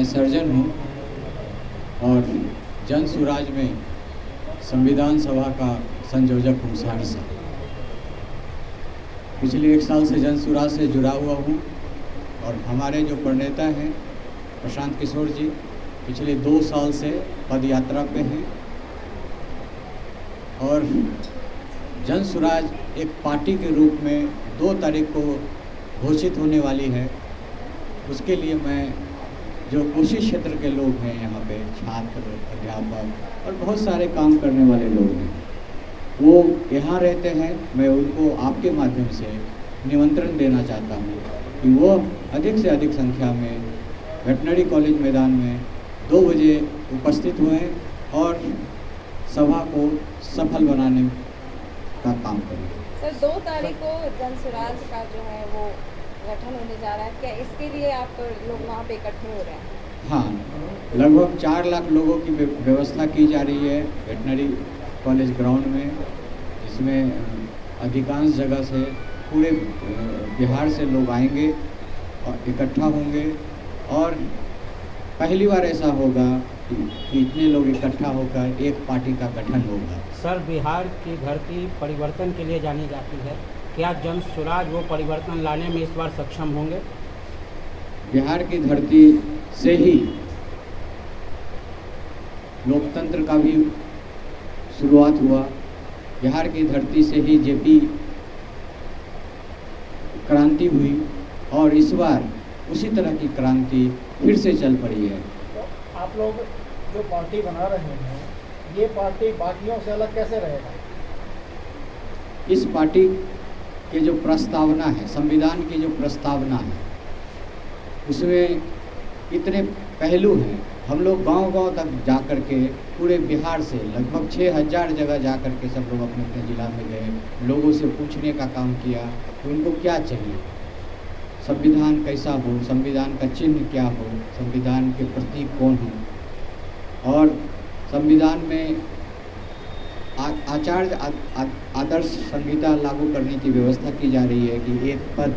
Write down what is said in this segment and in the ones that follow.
Surgeon हूँ और जन सुराज में संविधान सभा का संयोजक हूँ सहरसा। पिछले 1 साल से जन सुराज से जुड़ा हुआ हूँ और हमारे जो प्रणेता हैं प्रशांत किशोर जी पिछले 2 साल से पद यात्रा पे हैं और जन सुराज एक पार्टी के रूप में 2 तारीख को घोषित होने वाली है। उसके लिए मैं जो कोशी क्षेत्र के लोग हैं यहाँ पे छात्र, अध्यापक और बहुत सारे काम करने वाले लोग हैं, वो यहाँ रहते हैं। मैं उनको आपके माध्यम से निमंत्रण देना चाहता हूँ कि वो अधिक से अधिक संख्या में वेटनरी कॉलेज मैदान में 2 बजे उपस्थित हुए और सभा को सफल बनाने का काम करें। सर 2 तारीख को जन सुराज का जो है वो गठन होने जा रहा है, क्या इसके लिए आप लोग वहाँ पे इकट्ठे हो रहे हैं? हाँ, लगभग 4 लाख लोगों की व्यवस्था की जा रही है वेटनरी कॉलेज ग्राउंड में, जिसमें अधिकांश जगह से पूरे बिहार से लोग आएंगे और इकट्ठा होंगे और पहली बार ऐसा होगा कि इतने लोग इकट्ठा होकर एक पार्टी का गठन होगा। सर, बिहार की धरती परिवर्तन के लिए जानी जाती है, क्या जन सुराज वो परिवर्तन लाने में इस बार सक्षम होंगे? बिहार की धरती से ही लोकतंत्र का भी शुरुआत हुआ, बिहार की धरती से ही जेपी क्रांति हुई और इस बार उसी तरह की क्रांति फिर से चल पड़ी है। तो आप लोग जो पार्टी बना रहे हैं, ये पार्टी बाकियों से अलग कैसे रहेगा? इस पार्टी के जो प्रस्तावना है, संविधान की जो प्रस्तावना है, उसमें इतने पहलू हैं। हम लोग गांव-गांव तक जा कर के पूरे बिहार से लगभग 6000 जगह जा कर के सब लोग अपने अपने ज़िला में गए, लोगों से पूछने का काम किया कि उनको क्या चाहिए, संविधान कैसा हो, संविधान का चिन्ह क्या हो, संविधान के प्रतीक कौन हो और संविधान में आदर्श संहिता लागू करने की व्यवस्था की जा रही है कि एक पद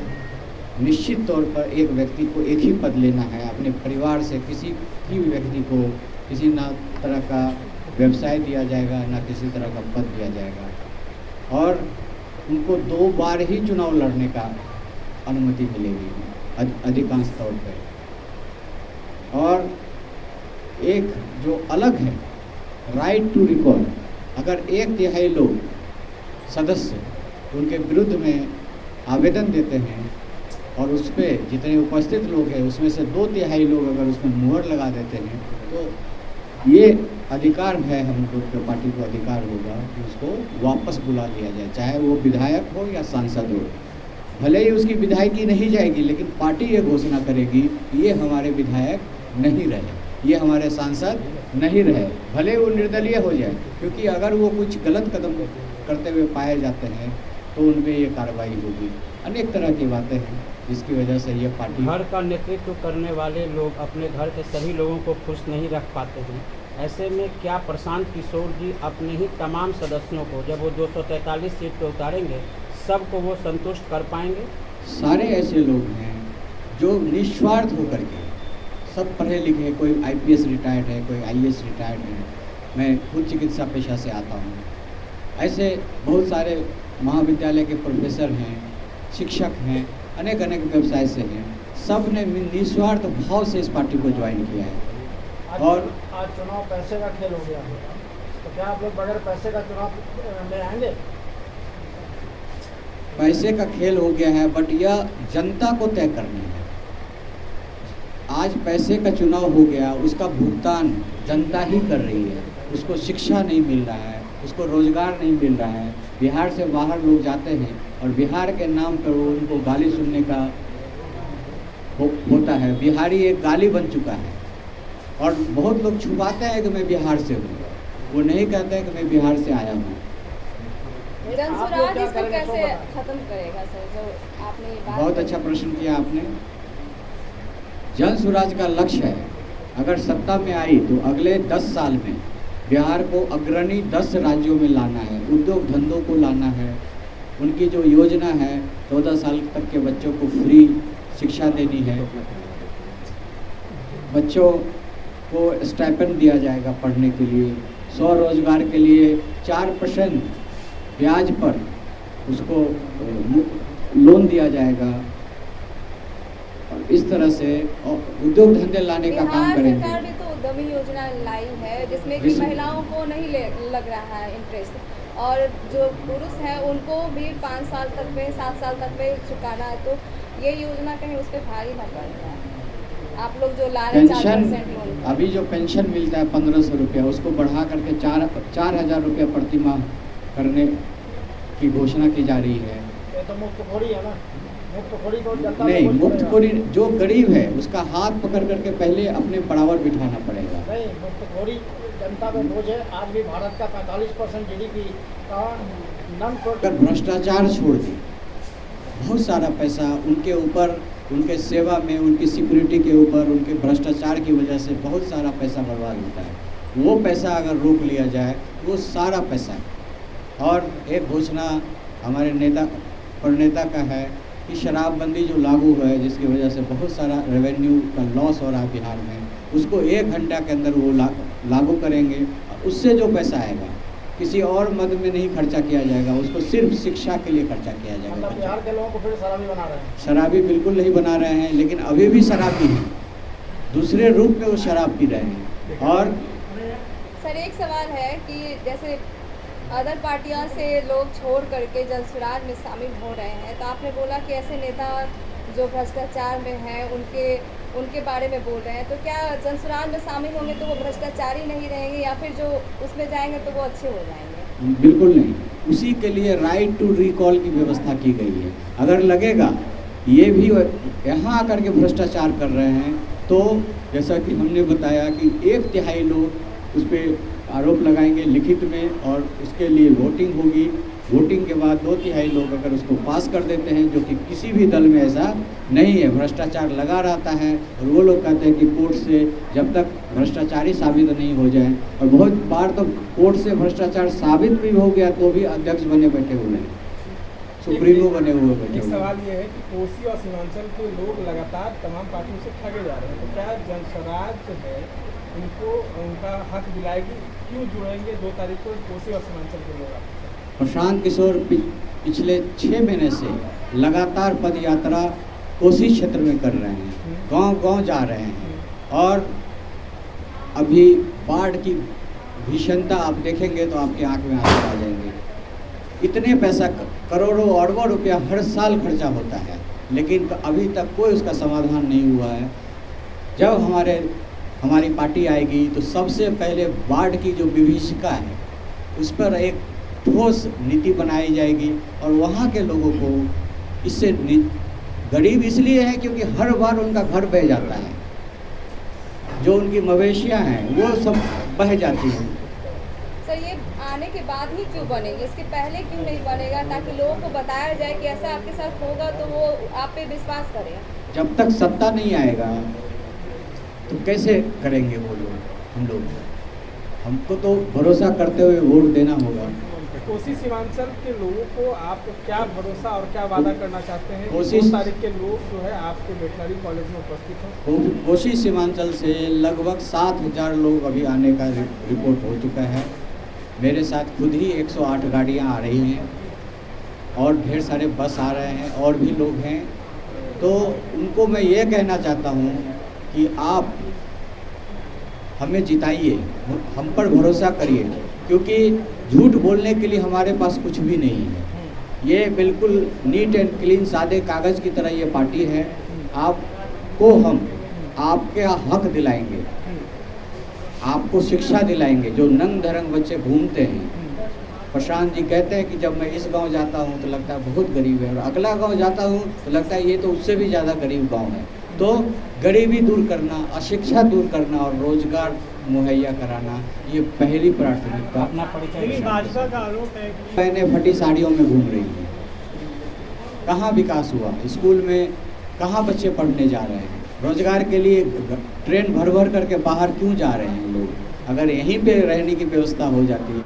निश्चित तौर पर एक व्यक्ति को एक ही पद लेना है। अपने परिवार से किसी भी व्यक्ति को किसी ना तरह का व्यवसाय दिया जाएगा, ना किसी तरह का पद दिया जाएगा और उनको 2 बार ही चुनाव लड़ने का अनुमति मिलेगी अधिकांश तौर पर। और एक जो अलग है राइट टू रिकॉल, अगर 1/3 लोग सदस्य उनके विरुद्ध में आवेदन देते हैं और उस पर जितने उपस्थित लोग हैं उसमें से 2/3 लोग अगर उसमें मुहर लगा देते हैं तो ये अधिकार है, हम लोग के पार्टी को अधिकार होगा कि उसको वापस बुला लिया जाए, चाहे वो विधायक हो या सांसद हो। भले ही उसकी विधायकी नहीं जाएगी, लेकिन पार्टी ये घोषणा करेगी ये हमारे विधायक नहीं रहे, ये हमारे सांसद नहीं रहे, भले वो निर्दलीय हो जाए, क्योंकि अगर वो कुछ गलत कदम करते हुए पाए जाते हैं तो उन पर ये कार्रवाई होगी। अनेक तरह की बातें हैं जिसकी वजह से ये पार्टी घर का नेतृत्व करने वाले लोग अपने घर के सभी लोगों को खुश नहीं रख पाते हैं। ऐसे में क्या प्रशांत किशोर जी अपने ही तमाम सदस्यों को जब वो 243 सीट पर उतारेंगे सबको वो संतुष्ट कर पाएंगे? सारे ऐसे लोग हैं जो निस्वार्थ होकर के, सब पढ़े लिखे, कोई IPS रिटायर्ड है, कोई IAS रिटायर्ड है, मैं खुद चिकित्सा पेशा से आता हूँ, ऐसे बहुत सारे महाविद्यालय के प्रोफेसर हैं, शिक्षक हैं, अनेक अनेक व्यवसाय से हैं, सब ने निस्वार्थ भाव से इस पार्टी को ज्वाइन किया है। और आज चुनाव पैसे का खेल हो गया है, तो क्या आप लोग बगैर पैसे का चुनाव में आएंगे? पैसे का खेल हो गया है, बट यह जनता को तय करनी है। आज पैसे का चुनाव हो गया, उसका भुगतान जनता ही कर रही है। उसको शिक्षा नहीं मिल रहा है, उसको रोजगार नहीं मिल रहा है। बिहार से बाहर लोग जाते हैं और बिहार के नाम पर वो उनको गाली सुनने का होता है। बिहारी एक गाली बन चुका है और बहुत लोग छुपाते हैं कि मैं बिहार से हूँ, वो नहीं कहते हैं कि मैं बिहार से आया हूँ। जन सुराज इसको कैसे खत्म करेगा सर, जो आपने ये बात बहुत अच्छा प्रश्न किया आपने। जन सुराज का लक्ष्य है, अगर सत्ता में आई तो अगले 10 साल में बिहार को अग्रणी 10 राज्यों में लाना है, उद्योग धंधों को लाना है। उनकी जो योजना है 14 साल तक के बच्चों को फ्री शिक्षा देनी है। बच्चों को स्टाइपेंड दिया जाएगा पढ़ने के लिए, स्वरोजगार के लिए 4% ब्याज पर उसको लोन दिया जाएगा। और इस तरह से उद्योग धंधे लाने का काम बिहार करेंगे। सरकार भी तो उद्यमी योजना लाई है जिसमें कि महिलाओं को नहीं लग रहा है इंटरेस्ट, और जो पुरुष हैं उनको भी 5 साल तक पे 7 साल तक पे चुकाना है। तो ये योजना कहीं उस पर भारी ना पड़ रहा है। आप लोग जो ला रहे हैं 4% लोन, अभी जो पेंशन मिलता है 1500 रुपया, उसको बढ़ा करके 4,000 रुपया प्रतिमाह करने की घोषणा की जा रही है। ये तो मुफ्तखोरी है ना, मुफ्तखोरी को जनता नहीं, को कुछ मुफ्तखोरी जो गरीब है उसका हाथ पकड़ करके पहले अपने बराबर बिठाना पड़ेगा। नहीं, मुफ्तखोरी जनता पे बोझ है। आज भी भारत का 45% GDP का नन अगर भ्रष्टाचार छोड़ दी, बहुत सारा पैसा उनके ऊपर, उनके सेवा में, उनकी सिक्योरिटी के ऊपर, उनके भ्रष्टाचार की वजह से बहुत सारा पैसा बर्बाद होता है। वो पैसा अगर रोक लिया जाए, वो सारा पैसा। और एक घोषणा हमारे नेता का है कि शराबबंदी जो लागू है, जिसकी वजह से बहुत सारा रेवेन्यू का लॉस हो रहा है बिहार में, उसको 1 घंटा के अंदर वो लागू करेंगे। उससे जो पैसा आएगा किसी और मद में नहीं खर्चा किया जाएगा, उसको सिर्फ शिक्षा के लिए खर्चा किया जाएगा। मतलब बिहार के लोगों को फिर शराबी बना रहे हैं। शराबी बिल्कुल नहीं बना रहे हैं, लेकिन अभी भी शराबी हैं, दूसरे रूप में वो शराब पी रहे हैं। और सर एक सवाल है कि जैसे अदर पार्टियों से लोग छोड़ करके जनसुराज में शामिल हो रहे हैं, तो आपने बोला कि ऐसे नेता जो भ्रष्टाचार में हैं उनके बारे में बोल रहे हैं, तो क्या जनसुराज में शामिल होंगे तो वो भ्रष्टाचारी नहीं रहेंगे, या फिर जो उसमें जाएंगे तो वो अच्छे हो जाएंगे? बिल्कुल नहीं, उसी के लिए राइट टू रिकॉल की व्यवस्था की गई है। अगर लगेगा ये भी यहाँ आकर के भ्रष्टाचार कर रहे हैं, तो जैसा कि हमने बताया कि 1/3 लोग उस पर आरोप लगाएंगे लिखित में, और उसके लिए वोटिंग होगी। वोटिंग के बाद 2/3 लोग अगर उसको पास कर देते हैं, जो कि किसी भी दल में ऐसा नहीं है, भ्रष्टाचार लगा रहता है, और वो लोग कहते हैं कि कोर्ट से जब तक भ्रष्टाचारी साबित नहीं हो जाए, और बहुत बार तो कोर्ट से भ्रष्टाचार साबित भी हो गया तो भी अध्यक्ष बने बैठे हुए हैं, सुप्रीमो बने हुए बैठे एक हुए हैं। सवाल ये है कि कोसी और सीमांचल के लोग लगातार तमाम पार्टियों से ठगे जा रहे हैं, तो क्या जनसुराज जो है उनको उनका हक दिलाएगी? क्यों जुड़ेंगे 2 तारीख को कोसी और सीमांचल के लोग? प्रशांत किशोर पिछले 6 महीने से लगातार पद यात्रा कोसी क्षेत्र में कर रहे हैं, गांव-गांव जा रहे हैं, और अभी बाढ़ की भीषणता आप देखेंगे तो आपके आंख में आंसू आ जाएंगे। इतने पैसा, करोड़ों अरबों रुपया हर साल खर्चा होता है, लेकिन अभी तक कोई उसका समाधान नहीं हुआ है। जब हमारी पार्टी आएगी तो सबसे पहले बाढ़ की जो विभीषिका है उस पर एक ठोस नीति बनाई जाएगी, और वहाँ के लोगों को इससे गरीब इसलिए है क्योंकि हर बार उनका घर बह जाता है, जो उनकी मवेशियाँ हैं वो सब बह जाती हैं। सर ये आने के बाद ही क्यों बनेगी, इसके पहले क्यों नहीं बनेगा, ताकि लोगों को बताया जाए कि ऐसा आपके साथ होगा तो वो आप पे विश्वास करें? जब तक सत्ता नहीं आएगा तो कैसे करेंगे वो लोग? हम लोग, हमको तो भरोसा करते हुए वोट देना होगा। कोसी सीमांचल के लोगों को आप क्या भरोसा और क्या वादा करना चाहते हैं? कोसी 2 तारीख के लोग जो है आपके वेटनरी कॉलेज में उपस्थित हों। कोसी सीमांचल से लगभग 7,000 लोग अभी आने का रिपोर्ट हो चुका है। मेरे साथ खुद ही 108 गाड़ियाँ आ रही हैं, और ढेर सारे बस आ रहे हैं, और भी लोग हैं। तो उनको मैं ये कहना चाहता हूँ कि आप हमें जिताइए, हम पर भरोसा करिए, क्योंकि झूठ बोलने के लिए हमारे पास कुछ भी नहीं है। ये बिल्कुल नीट एंड क्लीन सादे कागज़ की तरह ये पार्टी है। आपको हम आपके हक दिलाएंगे, आपको शिक्षा दिलाएंगे। जो नंग धरंग बच्चे घूमते हैं, प्रशांत जी कहते हैं कि जब मैं इस गांव जाता हूं तो लगता है बहुत गरीब है, और अगला गांव जाता हूं तो लगता है ये तो उससे भी ज़्यादा गरीब गांव है। तो गरीबी दूर करना, अशिक्षा दूर करना और रोजगार मुहैया कराना, ये पहली प्राथमिकता। अपना परिचय। भाजपा का आरोप है कि पहने फटी साड़ियों में घूम रही है। कहाँ विकास हुआ? स्कूल में कहाँ बच्चे पढ़ने जा रहे हैं? रोजगार के लिए ट्रेन भर भर करके बाहर क्यों जा रहे हैं लोग? अगर यहीं पे रहने की व्यवस्था हो जाती है